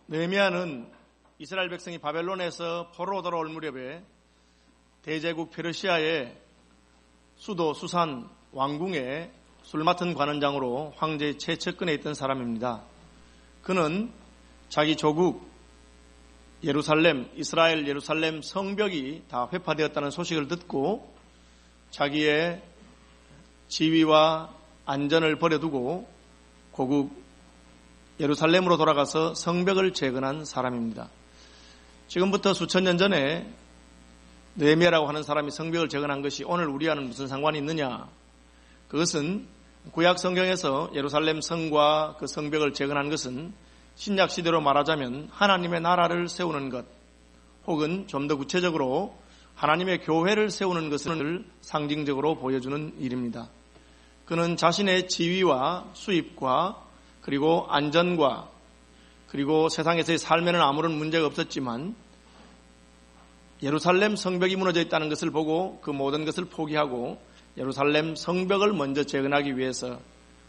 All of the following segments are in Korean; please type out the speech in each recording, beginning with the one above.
느헤미야는 이스라엘 백성이 바벨론에서 포로로 돌아올 무렵에 대제국 페르시아의 수도 수산 왕궁에 술 맡은 관원장으로 황제의 최측근에 있던 사람입니다. 그는 자기 조국 예루살렘, 이스라엘 예루살렘 성벽이 다 회파되었다는 소식을 듣고 자기의 지위와 안전을 버려두고 고국 예루살렘으로 돌아가서 성벽을 재건한 사람입니다. 지금부터 수천 년 전에 느헤미야라고 하는 사람이 성벽을 재건한 것이 오늘 우리와는 무슨 상관이 있느냐? 그것은 구약 성경에서 예루살렘 성과 그 성벽을 재건한 것은 신약 시대로 말하자면 하나님의 나라를 세우는 것, 혹은 좀 더 구체적으로 하나님의 교회를 세우는 것을 상징적으로 보여주는 일입니다. 그는 자신의 지위와 수입과 그리고 안전과 그리고 세상에서의 삶에는 아무런 문제가 없었지만 예루살렘 성벽이 무너져 있다는 것을 보고 그 모든 것을 포기하고 예루살렘 성벽을 먼저 재건하기 위해서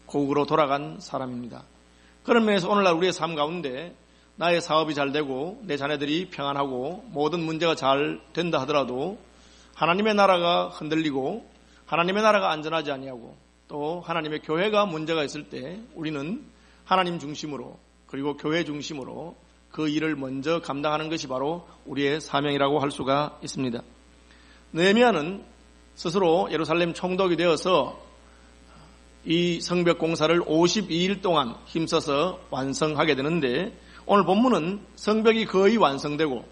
고국으로 돌아간 사람입니다. 그런 면에서 오늘날 우리의 삶 가운데 나의 사업이 잘 되고 내 자녀들이 평안하고 모든 문제가 잘 된다 하더라도 하나님의 나라가 흔들리고 하나님의 나라가 안전하지 아니하고 또 하나님의 교회가 문제가 있을 때 우리는 하나님 중심으로 그리고 교회 중심으로 그 일을 먼저 감당하는 것이 바로 우리의 사명이라고 할 수가 있습니다. 느헤미야는 스스로 예루살렘 총독이 되어서 이 성벽 공사를 52일 동안 힘써서 완성하게 되는데 오늘 본문은 성벽이 거의 완성되고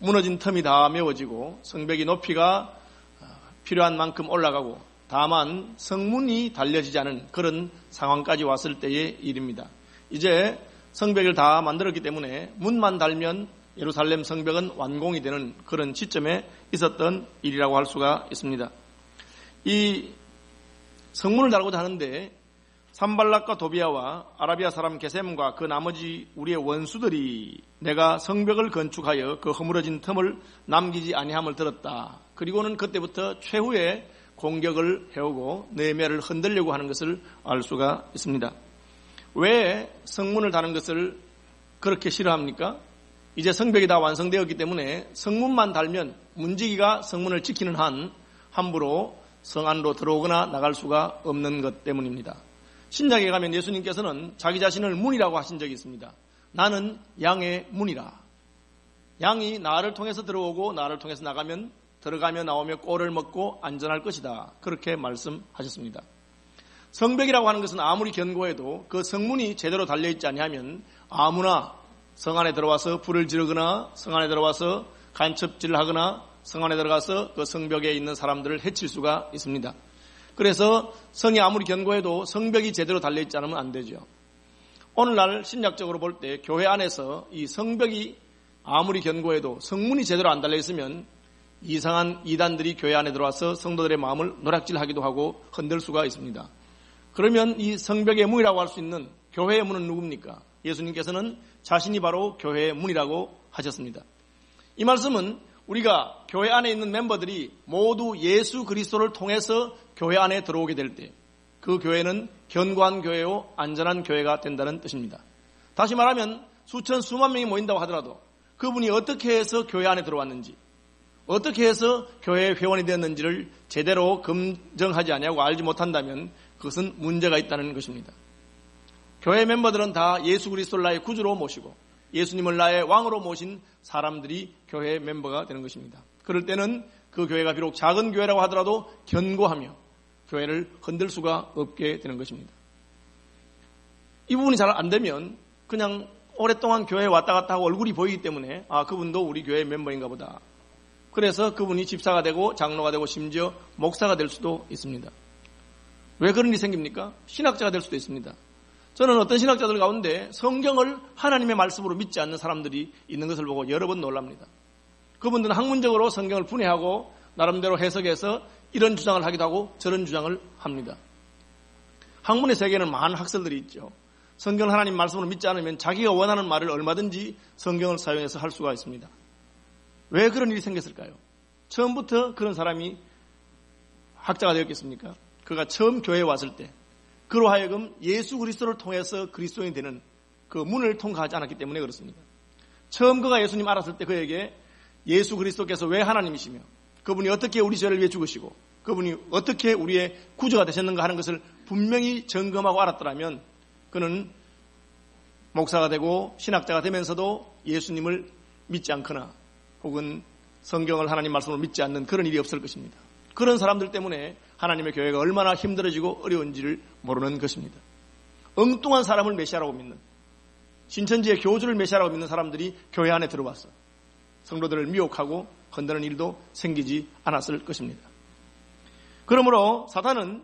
무너진 틈이 다 메워지고 성벽이 높이가 필요한 만큼 올라가고 다만 성문이 달려지지 않은 그런 상황까지 왔을 때의 일입니다. 이제 성벽을 다 만들었기 때문에 문만 달면 예루살렘 성벽은 완공이 되는 그런 시점에 있었던 일이라고 할 수가 있습니다. 이 성문을 달고자 하는데 산발락과 도비아와 아라비아 사람 게셈과 그 나머지 우리의 원수들이 내가 성벽을 건축하여 그 허물어진 틈을 남기지 아니함을 들었다. 그리고는 그때부터 최후의 공격을 해오고 느헤미야를 흔들려고 하는 것을 알 수가 있습니다. 왜 성문을 다는 것을 그렇게 싫어합니까? 이제 성벽이 다 완성되었기 때문에 성문만 달면 문지기가 성문을 지키는 한 함부로 성 안으로 들어오거나 나갈 수가 없는 것 때문입니다. 신약에 가면 예수님께서는 자기 자신을 문이라고 하신 적이 있습니다. 나는 양의 문이라. 양이 나를 통해서 들어오고 나를 통해서 나가면 들어가며 나오며 꼴을 먹고 안전할 것이다. 그렇게 말씀하셨습니다. 성벽이라고 하는 것은 아무리 견고해도 그 성문이 제대로 달려있지 아니하면 아무나 성 안에 들어와서 불을 지르거나 성 안에 들어와서 간첩질을 하거나 성 안에 들어가서 그 성벽에 있는 사람들을 해칠 수가 있습니다. 그래서 성이 아무리 견고해도 성벽이 제대로 달려있지 않으면 안 되죠. 오늘날 신약적으로 볼 때 교회 안에서 이 성벽이 아무리 견고해도 성문이 제대로 안 달려있으면 이상한 이단들이 교회 안에 들어와서 성도들의 마음을 노략질하기도 하고 흔들 수가 있습니다. 그러면 이 성벽의 문이라고 할 수 있는 교회의 문은 누굽니까? 예수님께서는 자신이 바로 교회의 문이라고 하셨습니다. 이 말씀은 우리가 교회 안에 있는 멤버들이 모두 예수 그리스도를 통해서 교회 안에 들어오게 될 때 그 교회는 견고한 교회요 안전한 교회가 된다는 뜻입니다. 다시 말하면 수천 수만 명이 모인다고 하더라도 그분이 어떻게 해서 교회 안에 들어왔는지 어떻게 해서 교회의 회원이 되었는지를 제대로 검증하지 아니하고 알지 못한다면 그것은 문제가 있다는 것입니다. 교회 멤버들은 다 예수 그리스도를 나의 구주로 모시고 예수님을 나의 왕으로 모신 사람들이 교회의 멤버가 되는 것입니다. 그럴 때는 그 교회가 비록 작은 교회라고 하더라도 견고하며 교회를 흔들 수가 없게 되는 것입니다. 이 부분이 잘 안 되면 그냥 오랫동안 교회에 왔다 갔다 하고 얼굴이 보이기 때문에 그분도 우리 교회 멤버인가 보다. 그래서 그분이 집사가 되고 장로가 되고 심지어 목사가 될 수도 있습니다. 왜 그런 일이 생깁니까? 신학자가 될 수도 있습니다. 저는 어떤 신학자들 가운데 성경을 하나님의 말씀으로 믿지 않는 사람들이 있는 것을 보고 여러 번 놀랍니다. 그분들은 학문적으로 성경을 분해하고 나름대로 해석해서 이런 주장을 하기도 하고 저런 주장을 합니다. 학문의 세계에는 많은 학설들이 있죠. 성경을 하나님 말씀으로 믿지 않으면 자기가 원하는 말을 얼마든지 성경을 사용해서 할 수가 있습니다. 왜 그런 일이 생겼을까요? 처음부터 그런 사람이 학자가 되었겠습니까? 그가 처음 교회에 왔을 때 그로 하여금 예수 그리스도를 통해서 그리스도인이 되는 그 문을 통과하지 않았기 때문에 그렇습니다. 처음 그가 예수님 알았을 때 그에게 예수 그리스도께서 왜 하나님이시며 그분이 어떻게 우리 죄를 위해 죽으시고 그분이 어떻게 우리의 구주가 되셨는가 하는 것을 분명히 점검하고 알았더라면 그는 목사가 되고 신학자가 되면서도 예수님을 믿지 않거나 혹은 성경을 하나님 말씀을 믿지 않는 그런 일이 없을 것입니다. 그런 사람들 때문에 하나님의 교회가 얼마나 힘들어지고 어려운지를 모르는 것입니다. 엉뚱한 사람을 메시아라고 믿는, 신천지의 교주를 메시아라고 믿는 사람들이 교회 안에 들어와서 성도들을 미혹하고 건드는 일도 생기지 않았을 것입니다. 그러므로 사탄은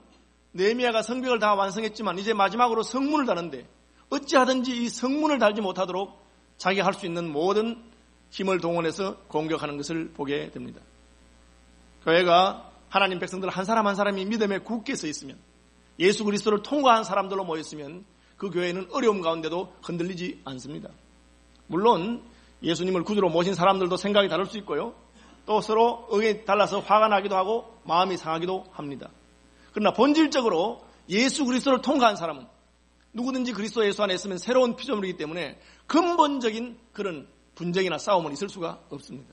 느헤미야가 성벽을 다 완성했지만 이제 마지막으로 성문을 다는데 어찌하든지 이 성문을 달지 못하도록 자기가 할 수 있는 모든 힘을 동원해서 공격하는 것을 보게 됩니다. 교회가 하나님 백성들 한 사람 한 사람이 믿음에 굳게 서 있으면, 예수 그리스도를 통과한 사람들로 모였으면 그 교회는 어려움 가운데도 흔들리지 않습니다. 물론 예수님을 구주로 모신 사람들도 생각이 다를 수 있고요. 또 서로 의견이 달라서 화가 나기도 하고 마음이 상하기도 합니다. 그러나 본질적으로 예수 그리스도를 통과한 사람은 누구든지 그리스도 예수 안에 있으면 새로운 피조물이기 때문에 근본적인 그런 분쟁이나 싸움은 있을 수가 없습니다.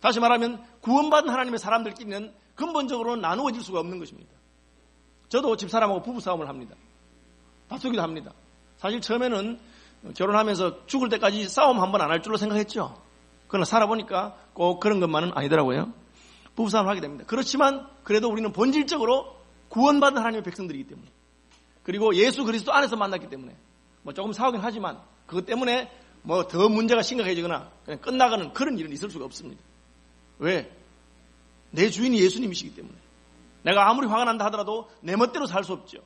다시 말하면 구원받은 하나님의 사람들끼리는 근본적으로 나누어질 수가 없는 것입니다. 저도 집사람하고 부부싸움을 합니다. 다투기도 합니다. 사실 처음에는 결혼하면서 죽을 때까지 싸움 한 번 안 할 줄로 생각했죠. 그러나 살아보니까 꼭 그런 것만은 아니더라고요. 부부싸움을 하게 됩니다. 그렇지만 그래도 우리는 본질적으로 구원받은 하나님의 백성들이기 때문에, 그리고 예수 그리스도 안에서 만났기 때문에 조금 싸우긴 하지만 그것 때문에 더 문제가 심각해지거나 그냥 끝나가는 그런 일은 있을 수가 없습니다. 왜? 내 주인이 예수님이시기 때문에. 내가 아무리 화가 난다 하더라도 내 멋대로 살 수 없죠.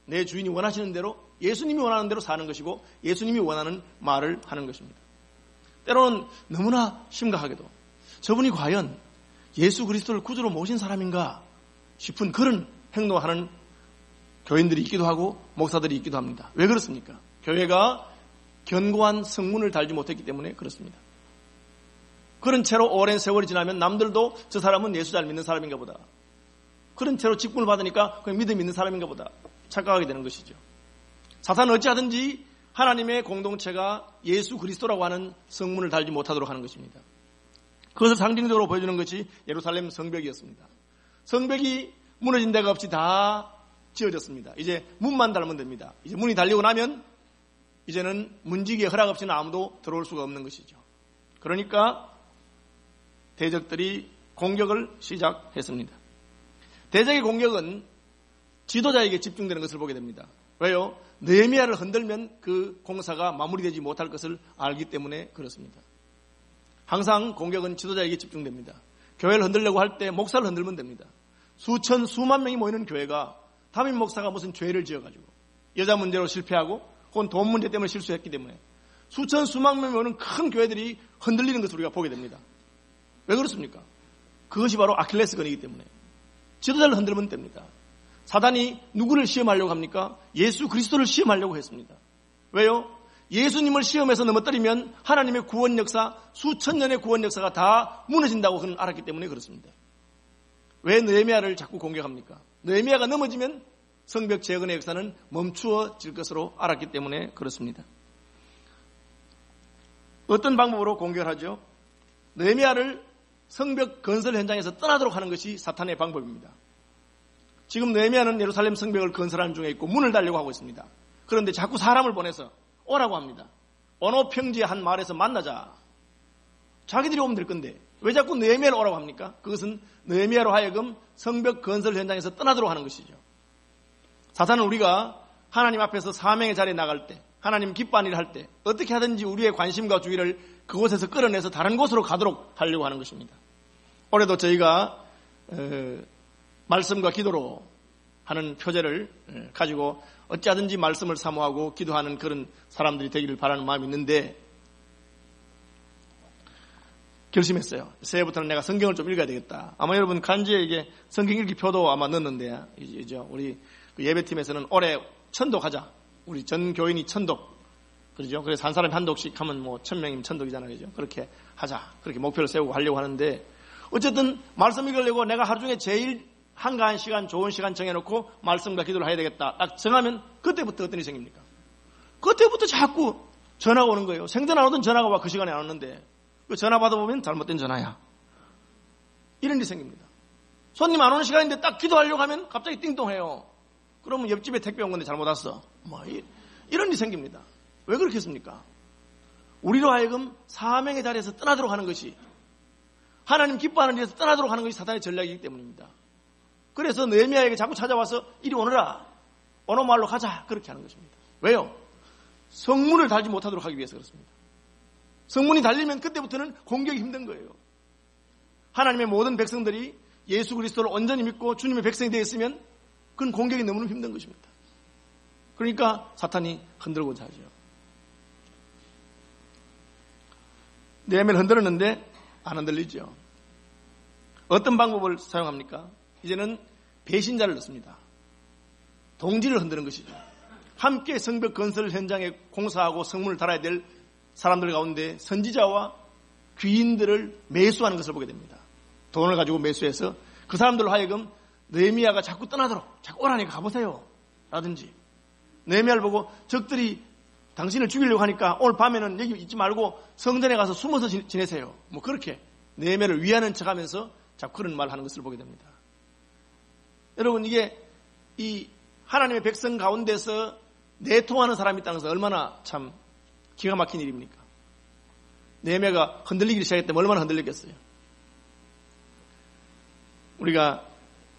내 주인이 원하시는 대로, 예수님이 원하는 대로 사는 것이고 예수님이 원하는 말을 하는 것입니다. 때로는 너무나 심각하게도 저분이 과연 예수 그리스도를 구주로 모신 사람인가 싶은 그런 행동을 하는 교인들이 있기도 하고 목사들이 있기도 합니다. 왜 그렇습니까? 교회가 견고한 성문을 달지 못했기 때문에 그렇습니다. 그런 채로 오랜 세월이 지나면 남들도 저 사람은 예수 잘 믿는 사람인가 보다, 그런 채로 직분을 받으니까 그냥 믿음 있는 사람인가 보다 착각하게 되는 것이죠. 사탄은 어찌하든지 하나님의 공동체가 예수 그리스도라고 하는 성문을 달지 못하도록 하는 것입니다. 그것을 상징적으로 보여주는 것이 예루살렘 성벽이었습니다. 성벽이 무너진 데가 없이 다 지어졌습니다. 이제 문만 달면 됩니다. 이제 문이 달리고 나면 이제는 문지기의 허락 없이는 아무도 들어올 수가 없는 것이죠. 그러니까 대적들이 공격을 시작했습니다. 대적의 공격은 지도자에게 집중되는 것을 보게 됩니다. 왜요? 느헤미야를 흔들면 그 공사가 마무리되지 못할 것을 알기 때문에 그렇습니다. 항상 공격은 지도자에게 집중됩니다. 교회를 흔들려고 할 때 목사를 흔들면 됩니다. 수천 수만 명이 모이는 교회가 담임 목사가 무슨 죄를 지어가지고 여자 문제로 실패하고 혹은 돈 문제 때문에 실수했기 때문에 수천 수만 명이 모이는 큰 교회들이 흔들리는 것을 우리가 보게 됩니다. 왜 그렇습니까? 그것이 바로 아킬레스건이기 때문에 지도자를 흔들면 됩니다. 사단이 누구를 시험하려고 합니까? 예수 그리스도를 시험하려고 했습니다. 왜요? 예수님을 시험해서 넘어뜨리면 하나님의 구원 역사, 수천 년의 구원 역사가 다 무너진다고 그는 알았기 때문에 그렇습니다. 왜 느헤미야를 자꾸 공격합니까? 느헤미야가 넘어지면 성벽 재건의 역사는 멈추어질 것으로 알았기 때문에 그렇습니다. 어떤 방법으로 공격을 하죠? 느헤미야를 성벽 건설 현장에서 떠나도록 하는 것이 사탄의 방법입니다. 지금 느헤미야는 예루살렘 성벽을 건설하는 중에 있고 문을 달려고 하고 있습니다. 그런데 자꾸 사람을 보내서 오라고 합니다. 어느 평지의 한 마을에서 만나자. 자기들이 오면 될 건데 왜 자꾸 느헤미야를 오라고 합니까? 그것은 느헤미야로 하여금 성벽 건설 현장에서 떠나도록 하는 것이죠. 사탄은 우리가 하나님 앞에서 사명의 자리에 나갈 때, 하나님 기뻐하는 일을 할 때 어떻게 하든지 우리의 관심과 주의를 그곳에서 끌어내서 다른 곳으로 가도록 하려고 하는 것입니다. 올해도 저희가 말씀과 기도로 하는 표제를 가지고 어찌하든지 말씀을 사모하고 기도하는 그런 사람들이 되기를 바라는 마음이 있는데 결심했어요. 새해부터는 내가 성경을 좀 읽어야 되겠다. 아마 여러분 간지에 이게 성경 읽기 표도 아마 넣었는데 이제 우리 예배팀에서는 올해 천독하자. 우리 전 교인이 천독. 그러죠. 그래서 한 사람이 한 독씩 하면 1000명이면 천독이잖아요. 그죠? 그렇게 하자. 그렇게 목표를 세우고 하려고 하는데 어쨌든 말씀 읽으려고 내가 하루 중에 제일 한가한 시간, 좋은 시간 정해놓고 말씀과 기도를 해야 되겠다. 딱 정하면 그때부터 어떤 일이 생깁니까? 그때부터 자꾸 전화가 오는 거예요. 생전 안 오던 전화가 와 그 시간에 안 왔는데 그 전화 받아보면 잘못된 전화야. 이런 일이 생깁니다. 손님 안 오는 시간인데 딱 기도하려고 하면 갑자기 띵동해요. 그러면 옆집에 택배 온 건데 잘못 왔어. 이런 일이 생깁니다. 왜 그렇게 했습니까? 우리로 하여금 사명의 자리에서 떠나도록 하는 것이, 하나님 기뻐하는 일에서 떠나도록 하는 것이 사탄의 전략이기 때문입니다. 그래서 느헤미야에게 자꾸 찾아와서 이리 오너라, 어느 마을로 가자, 그렇게 하는 것입니다. 왜요? 성문을 달지 못하도록 하기 위해서 그렇습니다. 성문이 달리면 그때부터는 공격이 힘든 거예요. 하나님의 모든 백성들이 예수 그리스도를 온전히 믿고 주님의 백성이 되었으면 그건 공격이 너무너무 힘든 것입니다. 그러니까 사탄이 흔들고자 하죠. 느헤미야를 흔들었는데 안 흔들리죠. 어떤 방법을 사용합니까? 이제는 배신자를 넣습니다. 동지를 흔드는 것이죠. 함께 성벽 건설 현장에 공사하고 성문을 달아야 될 사람들 가운데 선지자와 귀인들을 매수하는 것을 보게 됩니다. 돈을 가지고 매수해서 그 사람들로 하여금 느헤미야가 자꾸 떠나도록, 자꾸 오라니까 가보세요 라든지, 느헤미야를 보고 적들이 당신을 죽이려고 하니까 오늘 밤에는 여기 있지 말고 성전에 가서 숨어서 지내세요, 뭐 그렇게 느헤미야를 위하는 척하면서 자꾸 그런 말을 하는 것을 보게 됩니다. 여러분, 이게 이 하나님의 백성 가운데서 내통하는 사람이 있다는 것은 얼마나 참 기가 막힌 일입니까? 느헤미야가 흔들리기 시작했다면 얼마나 흔들렸겠어요. 우리가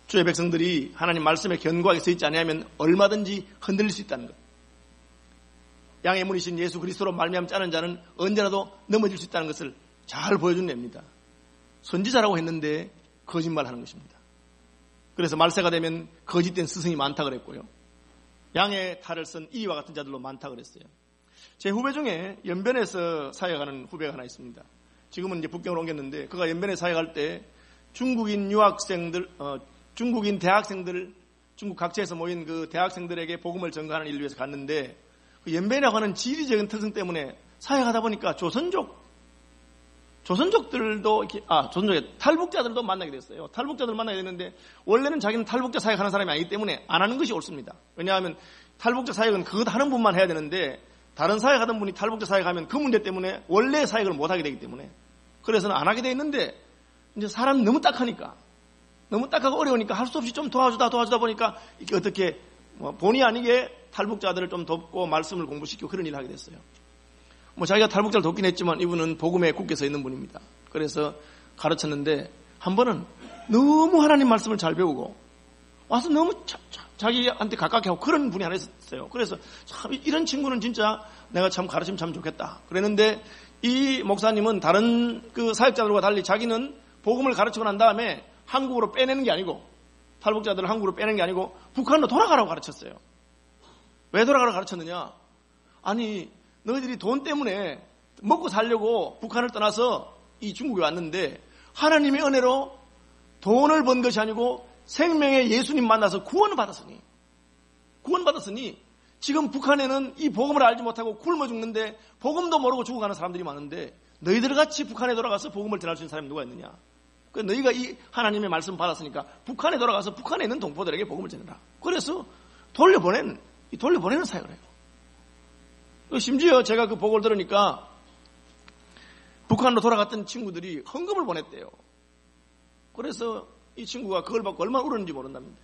주의 백성들이 하나님 말씀에 견고하게 서 있지 않으면 얼마든지 흔들릴 수 있다는 것. 양의 문이신 예수 그리스도로 말미암아 짜는 자는 언제라도 넘어질 수 있다는 것을 잘 보여준 예입니다. 선지자라고 했는데 거짓말하는 것입니다. 그래서 말세가 되면 거짓된 스승이 많다 그랬고요. 양의 탈을 쓴 이와 같은 자들로 많다 그랬어요. 제 후배 중에 연변에서 사역하는 후배가 하나 있습니다. 지금은 이제 북경으로 옮겼는데, 그가 연변에 사역할 때 중국인 유학생들, 중국인 대학생들, 중국 각지에서 모인 그 대학생들에게 복음을 전가하는 일을 위해서 갔는데, 그 연변이라고 하는 지리적인 특성 때문에 사역하다 보니까 조선족들도 이렇게, 조선족의 탈북자들도 만나게 됐어요. 탈북자들 만나게 됐는데, 원래는 자기는 탈북자 사역하는 사람이 아니기 때문에 안 하는 것이 옳습니다. 왜냐하면 탈북자 사역은 그것 하는 분만 해야 되는데, 다른 사역하던 분이 탈북자 사역하면 그 문제 때문에 원래 사역을 못 하게 되기 때문에, 그래서는 안 하게 돼 있는데, 이제 사람이 너무 딱하고 어려우니까 할 수 없이 좀 도와주다 보니까 이게 어떻게 본의 아니게 탈북자들을 좀 돕고 말씀을 공부시키고 그런 일을 하게 됐어요. 자기가 탈북자를 돕긴 했지만 이분은 복음에 굳게 서 있는 분입니다. 그래서 가르쳤는데, 한 번은 너무 하나님 말씀을 잘 배우고 와서 너무 자기한테 가깝게 하고 그런 분이 하나 있었어요. 그래서 참 이런 친구는 진짜 내가 참 가르치면 참 좋겠다 그랬는데, 이 목사님은 다른 그 사역자들과 달리 자기는 복음을 가르치고 난 다음에 한국으로 빼내는 게 아니고, 탈북자들을 한국으로 빼내는 게 아니고 북한으로 돌아가라고 가르쳤어요. 왜 돌아가라고 가르쳤느냐? 아니, 너희들이 돈 때문에 먹고 살려고 북한을 떠나서 이 중국에 왔는데, 하나님의 은혜로 돈을 번 것이 아니고 생명의 예수님 만나서 구원을 받았으니 지금 북한에는 이 복음을 알지 못하고 굶어 죽는데 복음도 모르고 죽어가는 사람들이 많은데, 너희들 같이 북한에 돌아가서 복음을 전할 수 있는 사람이 누가 있느냐? 너희가 이 하나님의 말씀 받았으니까 북한에 돌아가서 북한에 있는 동포들에게 복음을 전해라. 그래서 돌려보내는 사역을 해요. 심지어 제가 그 보고를 들으니까 북한으로 돌아갔던 친구들이 헌금을 보냈대요. 그래서 이 친구가 그걸 받고 얼마나 울었는지 모른답니다.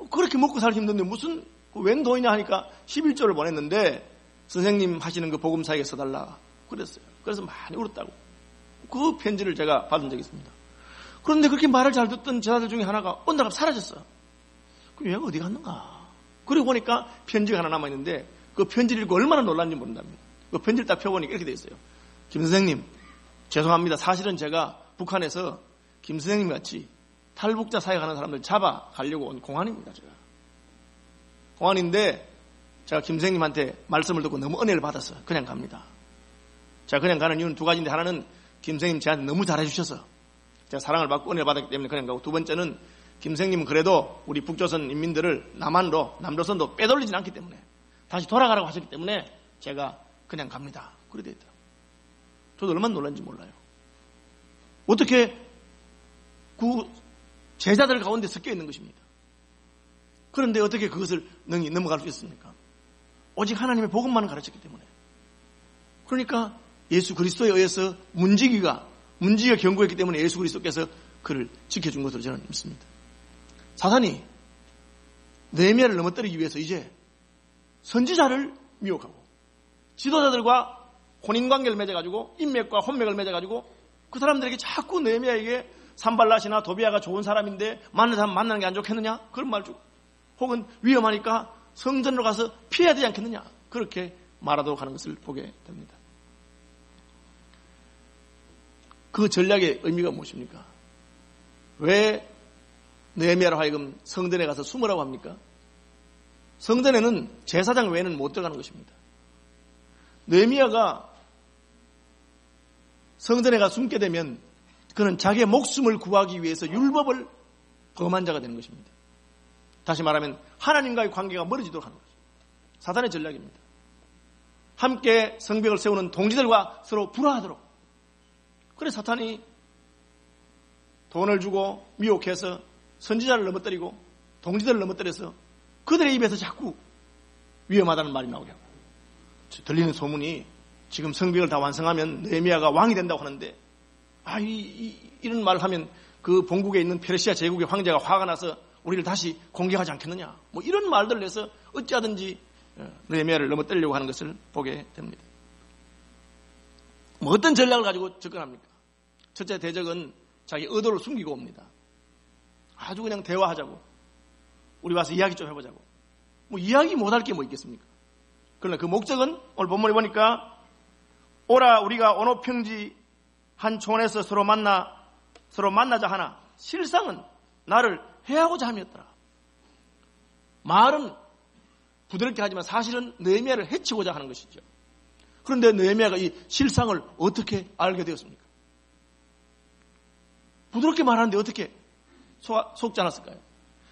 그렇게 먹고 살기 힘든데 무슨 웬 돈이냐 하니까 11조를 보냈는데, 선생님 하시는 그 복음 사역에 써달라 그랬어요. 그래서 많이 울었다고. 그 편지를 제가 받은 적이 있습니다. 그런데 그렇게 말을 잘 듣던 제자들 중에 하나가 어느 날 사라졌어요. 그럼 얘가 어디 갔는가? 그리고 보니까 편지가 하나 남아있는데, 그 편지를 읽고 얼마나 놀랐는지 모른답니다. 그 편지를 딱 펴보니까 이렇게 돼 있어요. 김 선생님, 죄송합니다. 사실은 제가 북한에서 김 선생님 같이 탈북자 사역하는 사람들 잡아가려고 온 공안입니다. 제가 공안인데, 제가 김 선생님한테 말씀을 듣고 너무 은혜를 받았어요. 그냥 갑니다. 제가 그냥 가는 이유는 두 가지인데, 하나는 김 선생님 저한테 너무 잘해주셔서 제가 사랑을 받고 은혜를 받았기 때문에 그냥 가고, 두 번째는 김 선생님은 그래도 우리 북조선 인민들을 남조선도 빼돌리진 않기 때문에, 다시 돌아가라고 하셨기 때문에 제가 그냥 갑니다. 그래 되더라고요. 저도 얼마나 놀랐는지 몰라요. 어떻게 그 제자들 가운데 섞여 있는 것입니다. 그런데 어떻게 그것을 능히 넘어갈 수 있습니까? 오직 하나님의 복음만을 가르쳤기 때문에. 그러니까 예수 그리스도에 의해서 문지기가 경고했기 때문에 예수 그리스도께서 그를 지켜준 것으로 저는 믿습니다. 사탄이 느헤미야를 넘어뜨리기 위해서 이제 선지자를 미혹하고 지도자들과 혼인관계를 맺어가지고 인맥과 혼맥을 맺어가지고 그 사람들에게 자꾸 느헤미야에게 산발랏이나 도비아가 좋은 사람인데 만나는 게 안 좋겠느냐? 그런 말 주고 혹은 위험하니까 성전으로 가서 피해야 되지 않겠느냐? 그렇게 말하도록 하는 것을 보게 됩니다. 그 전략의 의미가 무엇입니까? 왜 느헤미야로 하여금 성전에 가서 숨으라고 합니까? 성전에는 제사장 외에는 못 들어가는 것입니다. 느헤미야가 성전에 가서 숨게 되면 그는 자기의 목숨을 구하기 위해서 율법을 범한 자가 되는 것입니다. 다시 말하면 하나님과의 관계가 멀어지도록 하는 것입니다. 사탄의 전략입니다. 함께 성벽을 세우는 동지들과 서로 불화하도록. 그래서 사탄이 돈을 주고 미혹해서 선지자를 넘어뜨리고 동지들을 넘어뜨려서 그들의 입에서 자꾸 위험하다는 말이 나오게 하고, 들리는 소문이 지금 성벽을 다 완성하면 느헤미야가 왕이 된다고 하는데, 이런 말을 하면 그 본국에 있는 페르시아 제국의 황제가 화가 나서 우리를 다시 공격하지 않겠느냐, 뭐 이런 말들을 내서 어찌하든지 느헤미야를 넘어뜨리려고 하는 것을 보게 됩니다. 뭐 어떤 전략을 가지고 접근합니까? 첫째 대적은 자기 의도를 숨기고 옵니다. 아주 그냥 대화하자고, 우리 와서 이야기 좀 해보자고. 뭐 이야기 못할 게 뭐 있겠습니까? 그러나 그 목적은 오늘 본문에 보니까 오라 우리가 어느 평지 한 촌에서 서로 만나자 하나 실상은 나를 해하고자 함이었더라. 말은 부드럽게 하지만 사실은 느헤미야를 해치고자 하는 것이죠. 그런데 느헤미야가 이 실상을 어떻게 알게 되었습니까? 부드럽게 말하는데 어떻게 속지 않았을까요?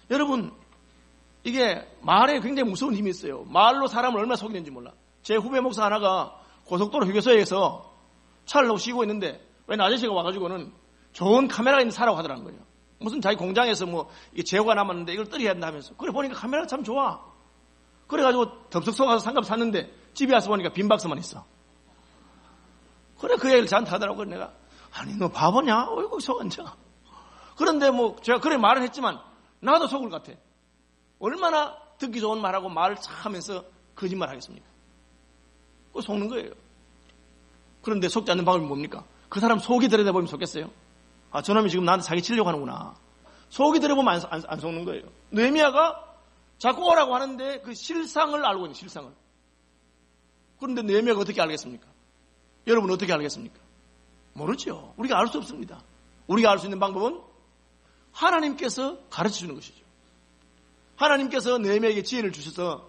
여러분, 이게 말에 굉장히 무서운 힘이 있어요. 말로 사람을 얼마나 속이는지 몰라. 제 후배 목사 하나가 고속도로 휴게소에서 차를 놓고 쉬고 있는데 웬 아저씨가 와가지고는 좋은 카메라가 있는 사라고 하더라는 거예요. 무슨 자기 공장에서 뭐 이게 재고가 남았는데 이걸 떨어야 된다 하면서. 그래 보니까 카메라가 참 좋아. 그래가지고 덥석 속아서 상급 샀는데 집에 와서 보니까 빈 박스만 있어. 그래 그 얘기를 저한테 하더라고. 내가 아니 너 바보냐? 어이구 속았냐? 그런데 뭐 제가 그래 말을 했지만 나도 속을 것 같아. 얼마나 듣기 좋은 말하고 말을 참 하면서 거짓말 하겠습니까? 그거 속는 거예요. 그런데 속지 않는 방법이 뭡니까? 그 사람 속이 들여다보면 속겠어요? 저놈이 지금 나한테 사기 치려고 하는구나. 속이 들여다보면 안 속는 거예요. 느헤미야가 자꾸 오라고 하는데 그 실상을 알고 있는 실상을. 그런데 느헤미야가 어떻게 알겠습니까? 여러분 어떻게 알겠습니까? 모르죠. 우리가 알 수 없습니다. 우리가 알 수 있는 방법은 하나님께서 가르쳐 주는 것이죠. 하나님께서 느헤미야에게 지혜를 주셔서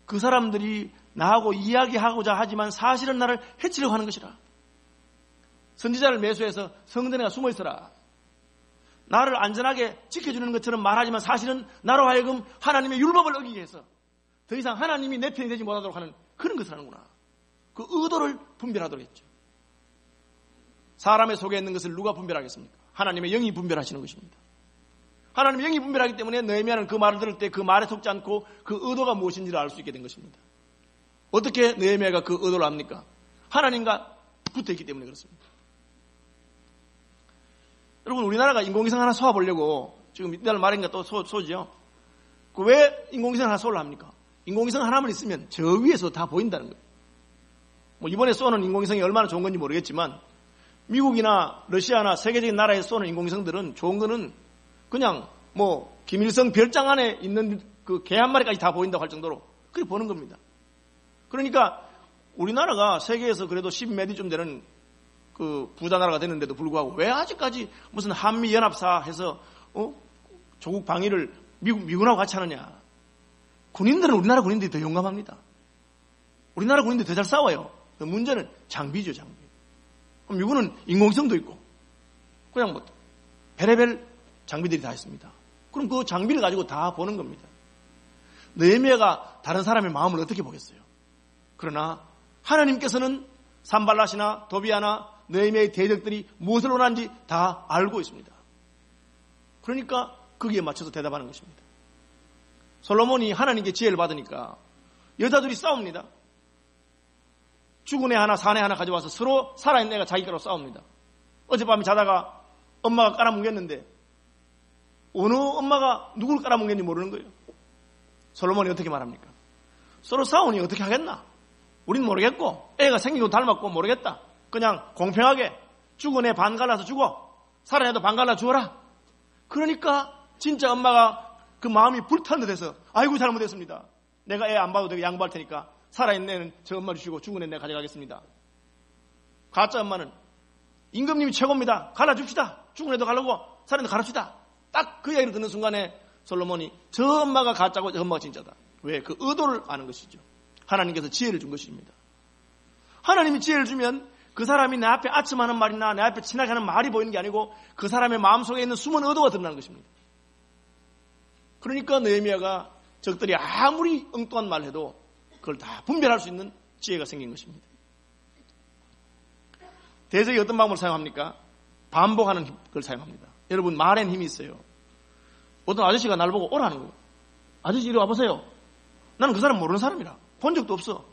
그 사람들이 나하고 이야기하고자 하지만 사실은 나를 해치려고 하는 것이라. 선지자를 매수해서 성전에 숨어 있어라. 나를 안전하게 지켜주는 것처럼 말하지만 사실은 나로 하여금 하나님의 율법을 어기게 해서 더 이상 하나님이 내 편이 되지 못하도록 하는 그런 것을 하는구나. 그 의도를 분별하도록 했죠. 사람의 속에 있는 것을 누가 분별하겠습니까? 하나님의 영이 분별하시는 것입니다. 하나님의 영이 분별하기 때문에 느헤미야는 그 말을 들을 때 그 말에 속지 않고 그 의도가 무엇인지를 알 수 있게 된 것입니다. 어떻게 느헤미야가 그 의도를 압니까? 하나님과 붙어있기 때문에 그렇습니다. 여러분 우리나라가 인공위성 하나 쏘아보려고 지금 이달 말인가 또 쏘죠. 왜 인공위성 하나 쏘려 합니까? 인공위성 하나만 있으면 저 위에서 다 보인다는 거예요. 뭐 이번에 쏘는 인공위성이 얼마나 좋은 건지 모르겠지만 미국이나 러시아나 세계적인 나라에서 쏘는 인공위성들은 좋은 거는 그냥 뭐 김일성 별장 안에 있는 그 개 한 마리까지 다 보인다고 할 정도로 그렇게 보는 겁니다. 그러니까 우리나라가 세계에서 그래도 10몇위쯤 되는 그 부자 나라가 되는데도 불구하고 왜 아직까지 무슨 한미연합사 해서 조국 방위를 미군하고 같이 하느냐. 군인들은 우리나라 군인들이 더 용감합니다. 우리나라 군인들이 더 잘 싸워요. 문제는 장비죠, 장비. 미군은 인공위성도 있고 그냥 뭐 별의별 장비들이 다 있습니다. 그럼 그 장비를 가지고 다 보는 겁니다. 느헤미야가 다른 사람의 마음을 어떻게 보겠어요? 그러나 하나님께서는 산발랏이나 도비아나 느헤미야의 대적들이 무엇을 원하는지 다 알고 있습니다. 그러니까 거기에 맞춰서 대답하는 것입니다. 솔로몬이 하나님께 지혜를 받으니까 여자들이 싸웁니다. 죽은 애 하나, 산 애 하나 가져와서 서로 살아있는 애가 자기 거로 싸웁니다. 어젯밤에 자다가 엄마가 깔아뭉갰는데 어느 엄마가 누굴 깔아뭉갰는지 모르는 거예요. 솔로몬이 어떻게 말합니까? 서로 싸우니 어떻게 하겠나? 우린 모르겠고 애가 생기고 닮았고 모르겠다. 그냥 공평하게 죽은 애 반 갈라서 죽어. 살아난 애도 반 갈라 주어라. 그러니까 진짜 엄마가 그 마음이 불탄 듯해서 아이고 잘못했습니다. 내가 애 안 봐도 되게 양보할 테니까 살아있는 애는 저 엄마를 주시고 죽은 애 내가 가져가겠습니다. 가짜 엄마는 임금님이 최고입니다. 갈라줍시다. 죽은 애도 갈라고 살아있는 애도 갈아줍시다. 딱 그 이야기를 듣는 순간에 솔로몬이 저 엄마가 가짜고 저 엄마가 진짜다. 왜? 그 의도를 아는 것이죠. 하나님께서 지혜를 준 것입니다. 하나님이 지혜를 주면 그 사람이 내 앞에 아첨하는 말이나 내 앞에 친하게 하는 말이 보이는 게 아니고 그 사람의 마음속에 있는 숨은 의도가 드러나는 것입니다. 그러니까 느헤미야가 적들이 아무리 엉뚱한 말을 해도 그걸 다 분별할 수 있는 지혜가 생긴 것입니다. 대적이 어떤 방법을 사용합니까? 반복하는 걸 사용합니다. 여러분 말에는 힘이 있어요. 어떤 아저씨가 날 보고 오라는 거예요. 아저씨 이리 와보세요. 나는 그 사람 모르는 사람이라 본 적도 없어.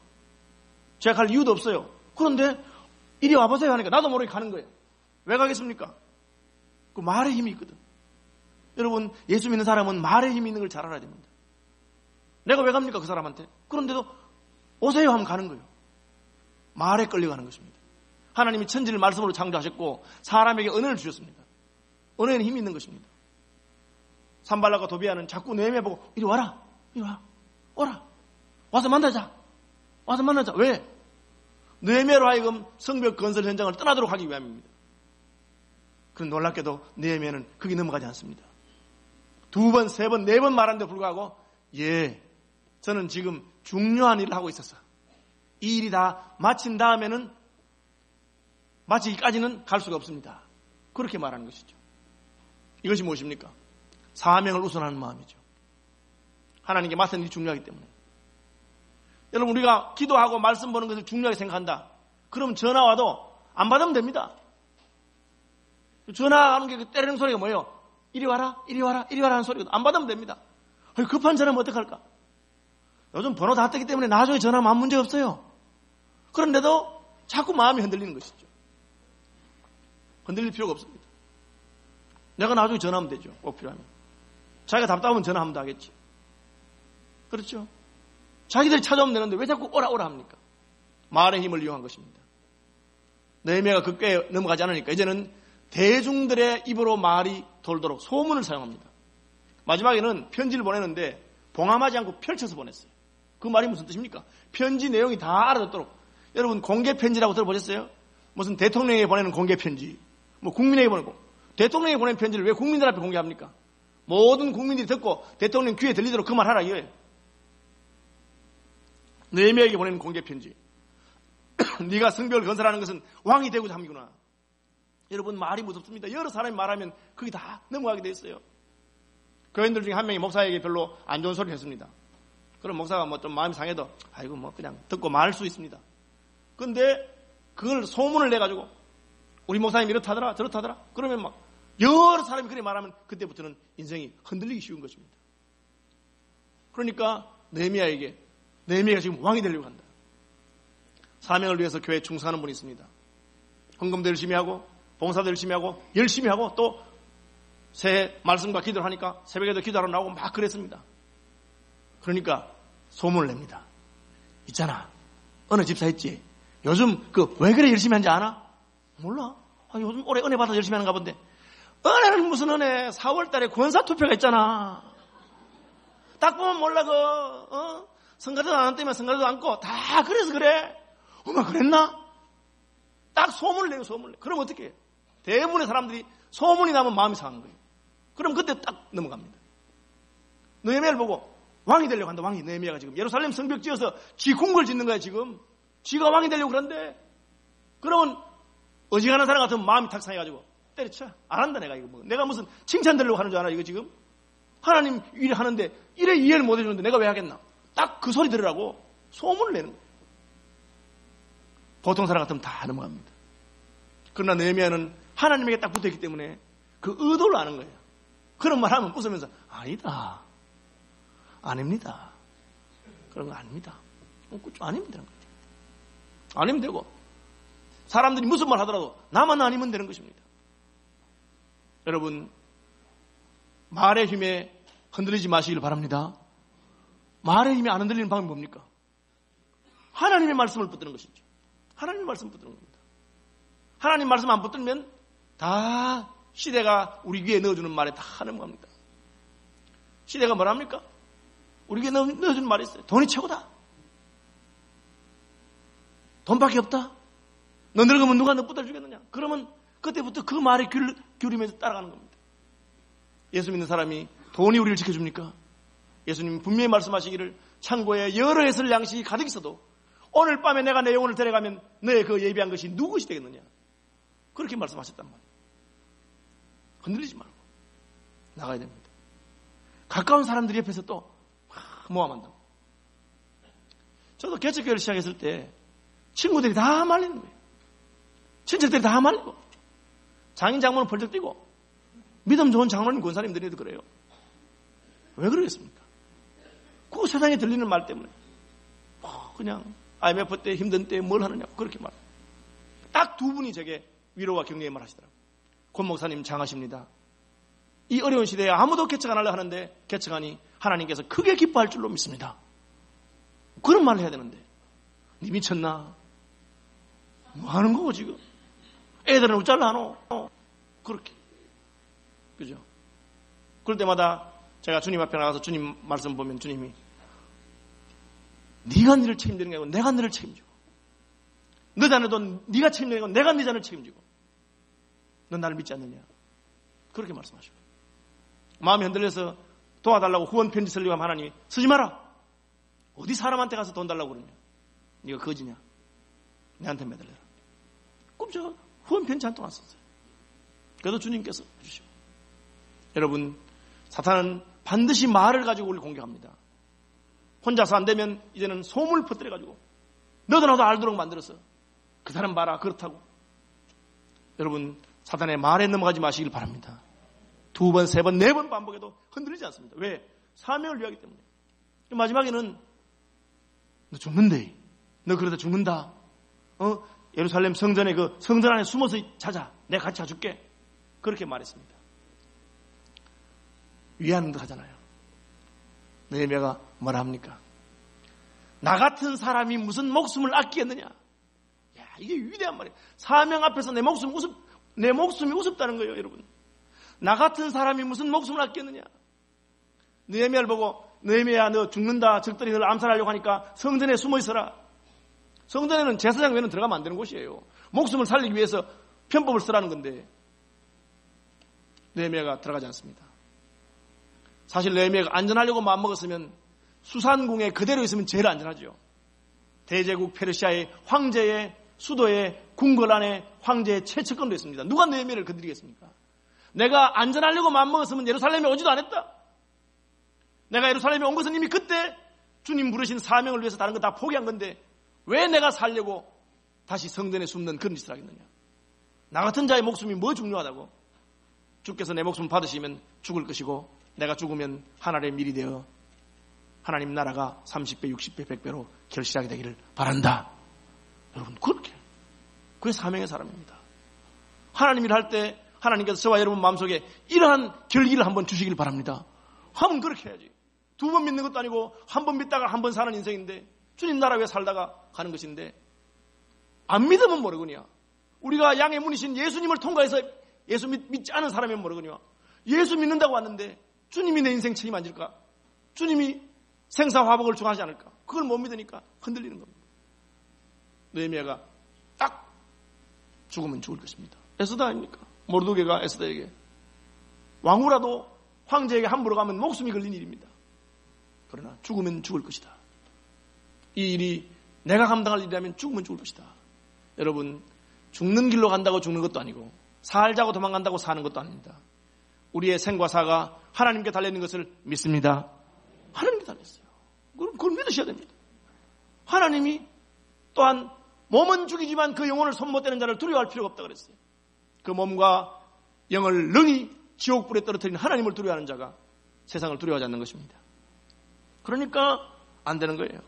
제가 갈 이유도 없어요. 그런데 이리 와보세요 하니까 나도 모르게 가는 거예요. 왜 가겠습니까? 그 말에 힘이 있거든. 여러분 예수 믿는 사람은 말에 힘이 있는 걸 잘 알아야 됩니다. 내가 왜 갑니까 그 사람한테? 그런데도 오세요 하면 가는 거예요. 말에 끌려가는 것입니다. 하나님이 천지를 말씀으로 창조하셨고 사람에게 언어를 주셨습니다. 언어에는 힘이 있는 것입니다. 산발락과 도비아는 자꾸 느헤미야 보고 이리 와라. 이리 와. 오라. 와서 만나자. 와서 만나자. 왜? 느헤미야로 하여금 성벽 건설 현장을 떠나도록 하기 위함입니다. 그런 놀랍게도 느헤미야는 거기 넘어가지 않습니다. 2번, 3번, 4번 말하는데 불구하고 예, 저는 지금 중요한 일을 하고 있었어. 이 일이 다 마친 다음에는 마치기까지는 갈 수가 없습니다. 그렇게 말하는 것이죠. 이것이 무엇입니까? 사명을 우선하는 마음이죠. 하나님께 맡은 일이 중요하기 때문에. 여러분 우리가 기도하고 말씀 보는 것을 중요하게 생각한다. 그러면 전화 와도 안 받으면 됩니다. 전화하는 게 때리는 소리가 뭐예요? 이리 와라, 이리 와라, 이리 와라 하는 소리가 안 받으면 됩니다. 급한 전화면 어떡할까? 요즘 번호 다 뜨기 때문에 나중에 전화하면 아무 문제 없어요. 그런데도 자꾸 마음이 흔들리는 것이죠. 흔들릴 필요가 없습니다. 내가 나중에 전화하면 되죠. 꼭 필요하면. 자기가 답답하면 전화하면 다 하겠지. 그렇죠? 자기들이 찾아오면 되는데 왜 자꾸 오라 오라 합니까? 말의 힘을 이용한 것입니다. 느헤미야가 그 꾀에 넘어가지 않으니까 이제는 대중들의 입으로 말이 돌도록 소문을 사용합니다. 마지막에는 편지를 보내는데 봉함하지 않고 펼쳐서 보냈어요. 그 말이 무슨 뜻입니까? 편지 내용이 다 알아듣도록. 여러분 공개 편지라고 들어보셨어요? 무슨 대통령에게 보내는 공개 편지, 뭐 국민에게 보내고. 대통령에게 보낸 편지를 왜 국민들 앞에 공개합니까? 모든 국민들이 듣고 대통령 귀에 들리도록 그 말 하라 이거예요. 느헤미야에게 보내는 공개 편지. 네가 성벽을 건설하는 것은 왕이 되고자 함이구나. 여러분 말이 무섭습니다. 여러 사람이 말하면 그게 다 넘어가게 돼 있어요. 교인들 중에 한 명이 목사에게 별로 안 좋은 소리를 했습니다. 그럼 목사가 뭐 좀 마음이 상해도 아이고 뭐 그냥 듣고 말할 수 있습니다. 그런데 그걸 소문을 내가지고 우리 목사님이 이렇다더라 저렇다더라 그러면 막 여러 사람이 그렇게 말하면 그때부터는 인생이 흔들리기 쉬운 것입니다. 그러니까 느헤미야가 지금 왕이 되려고 한다. 사명을 위해서 교회에 충성하는 분이 있습니다. 헌금도 열심히 하고 봉사도 열심히 하고 또 새해 말씀과 기도를 하니까 새벽에도 기도하러 나오고 막 그랬습니다. 그러니까 소문을 냅니다. 있잖아. 어느 집사 있지? 요즘 왜 그래 열심히 하는지 아나? 몰라. 요즘 올해 은혜 받아 열심히 하는가 본데. 은혜는 무슨 은혜? 4월 달에 권사 투표가 있잖아. 딱 보면 몰라 성가대도 안 때문에 성가대도 않고 다 그래서 그래. 엄마 그랬나? 딱 소문을 내요. 그럼 어떻게 해요? 대부분의 사람들이 소문이 나면 마음이 상한 거예요. 그럼 그때 딱 넘어갑니다. 느헤미야를 보고 왕이 되려고 한다. 왕이 느헤미야가 지금 예루살렘 성벽 지어서 지 궁궐 짓는 거야 지금. 지가 왕이 되려고 그런데 그러면 어지간한 사람 같으면 마음이 탁 상해가지고 때려쳐. 안 한다 내가 이거 내가 무슨 칭찬 들려고 하는 줄 알아 이거 지금? 하나님 일을 하는데 이래 이해를 못 해주는데 내가 왜 하겠나? 딱 그 소리 들으라고 소문을 내는 거예요. 보통 사람 같으면 다 넘어갑니다. 그러나 느헤미야는 하나님에게 딱 붙어있기 때문에 그 의도를 아는 거예요. 그런 말 하면 웃으면서 아니다. 아닙니다. 그런 거 아닙니다. 아닙니다. 아니면 되고, 사람들이 무슨 말 하더라도 나만 아니면 되는 것입니다. 여러분, 말의 힘에 흔들리지 마시길 바랍니다. 말의 힘에 안 흔들리는 방법이 뭡니까? 하나님의 말씀을 붙드는 것이죠. 하나님의 말씀을 붙드는 겁니다. 하나님 말씀 안 붙들면 다 시대가 우리 귀에 넣어주는 말에 다 넘어갑니다. 시대가 뭐랍니까? 우리 귀에 넣어주는 말이 있어요. 돈이 최고다. 돈밖에 없다. 너 늙으면 누가 너 붙들주겠느냐? 그러면 그때부터 그 말에 귀를 기울이면서 따라가는 겁니다. 예수 믿는 사람이 돈이 우리를 지켜줍니까? 예수님이 분명히 말씀하시기를 창고에 여러 해설 양식이 가득 있어도 오늘 밤에 내가 내 영혼을 데려가면 너의 그 예비한 것이 누구시 되겠느냐? 그렇게 말씀하셨단 말이에요. 흔들리지 말고 나가야 됩니다. 가까운 사람들 옆에서 또 모함한다고. 저도 개척교회를 시작했을 때 친구들이 다 말리는 거예요. 친척들이 다 말리고 장인 장모는 벌쩍 뛰고 믿음 좋은 장로님 권사님들이도 그래요. 왜 그러겠습니까? 그 세상에 들리는 말 때문에 그냥 IMF 때 힘든 때 뭘 하느냐고 그렇게 말해요. 딱 두 분이 제게 위로와 격려의 말 하시더라고요. 권 목사님 장하십니다. 이 어려운 시대에 아무도 개척 안 하려 하는데 개척하니 하나님께서 크게 기뻐할 줄로 믿습니다. 그런 말을 해야 되는데 니 미쳤나? 뭐 하는 거고 지금? 애들은 어쩌려 하노? 그렇게. 그죠? 그럴 때마다 제가 주님 앞에 나가서 주님 말씀 보면 주님이 네가 너를 책임지는 게 아니고 내가 너를 책임지고 너 자녀도 네가 책임지는 게 아니고 내가 네 자녀를 책임지고 넌 나를 믿지 않느냐? 그렇게 말씀하시고 마음이 흔들려서 도와달라고 후원 편지 쓰려고 하면 하나님이 쓰지 마라. 어디 사람한테 가서 돈 달라고 그러냐? 네가 거지냐? 내한테 매달려라. 그럼 제가 후원 편지 한 통 안 썼어요. 그래도 주님께서 해주시고. 여러분, 사탄은 반드시 말을 가지고 우리를 공격합니다. 혼자서 안 되면 이제는 소문을 퍼뜨려가지고 너도 나도 알도록 만들어서 그 사람 봐라 그렇다고. 여러분, 사탄의 말에 넘어가지 마시길 바랍니다. 2번, 3번, 4번 반복해도 흔들리지 않습니다. 왜? 사명을 위하기 때문에. 마지막에는 너 죽는데, 너 그러다 죽는다. 예루살렘 성전에 그 성전 안에 숨어서 자자. 내가 같이 자줄게. 그렇게 말했습니다. 위하는 듯 하잖아요. 느헤미야가 뭐라 합니까? 나 같은 사람이 무슨 목숨을 아끼겠느냐? 야, 이게 위대한 말이에요. 사명 앞에서 내 목숨이 우습다는 거예요, 여러분. 나 같은 사람이 무슨 목숨을 아끼겠느냐? 느헤미야를 보고 느헤미야 너 죽는다. 적들이 너를 암살하려고 하니까 성전에 숨어 있어라. 성전에는 제사장 외에는 들어가면 안 되는 곳이에요. 목숨을 살리기 위해서 편법을 쓰라는 건데 느헤미야가 들어가지 않습니다. 사실 느헤미야가 안전하려고 마음먹었으면 수산궁에 그대로 있으면 제일 안전하죠. 대제국 페르시아의 황제의 수도의 궁궐 안에 황제의 최측근도 있습니다. 누가 느헤미야를 건드리겠습니까? 내가 안전하려고 마음먹었으면 예루살렘에 오지도 않았다. 내가 예루살렘에 온 것은 이미 그때 주님 부르신 사명을 위해서 다른 거 다 포기한 건데 왜 내가 살려고 다시 성전에 숨는 그런 짓을 하겠느냐. 나 같은 자의 목숨이 뭐 중요하다고. 주께서 내 목숨 받으시면 죽을 것이고 내가 죽으면 하늘의 밀이 되어 하나님 나라가 30배, 60배, 100배로 결실하게 되기를 바란다. 여러분 그렇게 그게 사명의 사람입니다. 하나님 일할 때 하나님께서 저와 여러분 마음속에 이러한 결기를 한번 주시길 바랍니다. 하면 그렇게 해야지. 2번 믿는 것도 아니고 한 번 믿다가 한 번 사는 인생인데 주님 나라 위에 살다가 가는 것인데 안 믿으면 모르거냐. 우리가 양의 문이신 예수님을 통과해서 예수 믿지 않은 사람이면 모르거냐. 예수 믿는다고 왔는데 주님이 내 인생 책임 안 질까? 주님이 생사화복을 중하지 않을까? 그걸 못 믿으니까 흔들리는 겁니다. 느헤미야가 딱 죽으면 죽을 것입니다. 에스더 아닙니까? 모르드게가 에스더에게 왕후라도 황제에게 함부로 가면 목숨이 걸린 일입니다. 그러나 죽으면 죽을 것이다. 이 일이 내가 감당할 일이라면 죽으면 죽을 것이다. 여러분 죽는 길로 간다고 죽는 것도 아니고 살자고 도망간다고 사는 것도 아닙니다. 우리의 생과 사가 하나님께 달려있는 것을 믿습니다. 하나님께 달렸어요. 그걸 믿으셔야 됩니다. 하나님이 또한 몸은 죽이지만 그 영혼을 손 못 대는 자를 두려워할 필요가 없다고 그랬어요. 그 몸과 영을 능히 지옥불에 떨어뜨리는 하나님을 두려워하는 자가 세상을 두려워하지 않는 것입니다. 그러니까 안 되는 거예요.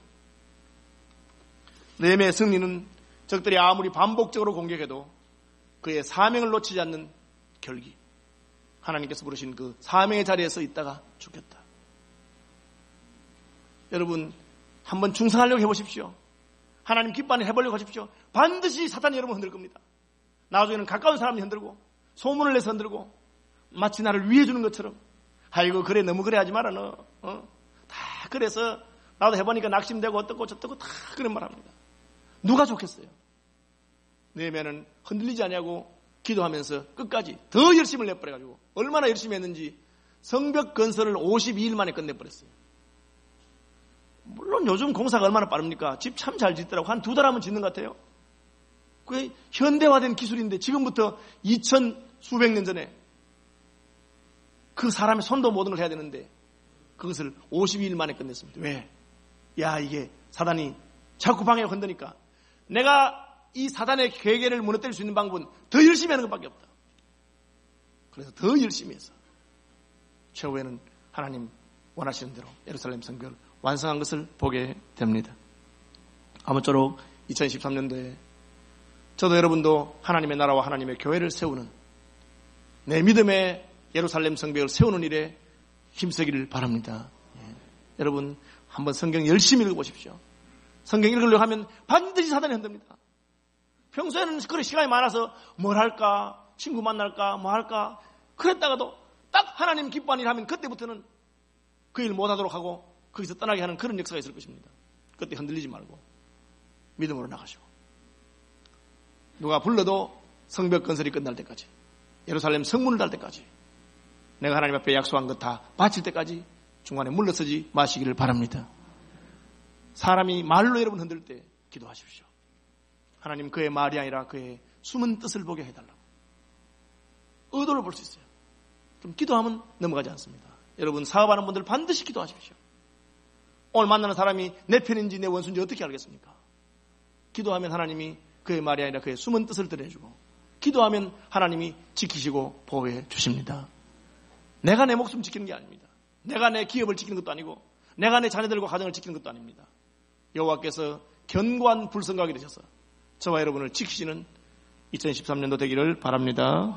느헤미야의 승리는 적들이 아무리 반복적으로 공격해도 그의 사명을 놓치지 않는 결기. 하나님께서 부르신 그 사명의 자리에 서 있다가 죽겠다. 여러분 한번 충성하려고 해보십시오. 하나님 기뻐하는 해보려고 하십시오. 반드시 사탄이 여러분 흔들 겁니다. 나중에는 가까운 사람이 흔들고 소문을 내서 흔들고 마치 나를 위해 주는 것처럼 아이고 그래 너무 그래 하지 마라 너. 다 그래서 나도 해보니까 낙심되고 어떻고 저떻고 다 그런 말 합니다. 누가 좋겠어요? 내면은 흔들리지 않냐고 기도하면서 끝까지 더 열심을 내버려가지고 얼마나 열심히 했는지 성벽 건설을 52일 만에 끝내버렸어요. 물론 요즘 공사가 얼마나 빠릅니까? 집 참 잘 짓더라고. 한 2달 하면 짓는 것 같아요. 그게 현대화된 기술인데 지금부터 2000 수백 년 전에 그 사람의 손도 모든 걸 해야 되는데 그것을 52일 만에 끝냈습니다. 왜? 야 이게 사단이 자꾸 방해가 건드니까 내가 이 사단의 괴계를 무너뜨릴 수 있는 방법은 더 열심히 하는 것밖에 없다. 그래서 더 열심히 해서 최후에는 하나님 원하시는 대로 예루살렘 성벽을 완성한 것을 보게 됩니다. 아무쪼록 2013년도에 저도 여러분도 하나님의 나라와 하나님의 교회를 세우는 내 믿음의 예루살렘 성벽을 세우는 일에 힘쓰기를 바랍니다. 여러분 한번 성경 열심히 읽어보십시오. 성경 읽으려고 하면 반드시 사단이 흔듭니다. 평소에는 그런 시간이 많아서 뭘 할까, 친구 만날까, 뭐 할까 그랬다가도 딱 하나님 기뻐하는 일 하면 그때부터는 그 일 못하도록 하고 거기서 떠나게 하는 그런 역사가 있을 것입니다. 그때 흔들리지 말고 믿음으로 나가시고 누가 불러도 성벽 건설이 끝날 때까지 예루살렘 성문을 달 때까지 내가 하나님 앞에 약속한 것 다 바칠 때까지 중간에 물러서지 마시기를 바랍니다. 사람이 말로 여러분 흔들 때 기도하십시오. 하나님 그의 말이 아니라 그의 숨은 뜻을 보게 해달라고. 의도를 볼 수 있어요. 그럼 기도하면 넘어가지 않습니다. 여러분 사업하는 분들 반드시 기도하십시오. 오늘 만나는 사람이 내 편인지 내 원수인지 어떻게 알겠습니까? 기도하면 하나님이 그의 말이 아니라 그의 숨은 뜻을 드러내주고 기도하면 하나님이 지키시고 보호해 주십니다. 내가 내 목숨 지키는 게 아닙니다. 내가 내 기업을 지키는 것도 아니고 내가 내 자녀들과 가정을 지키는 것도 아닙니다. 여호와께서 견고한 불성각이 되셔서 저와 여러분을 지키시는 2013년도 되기를 바랍니다.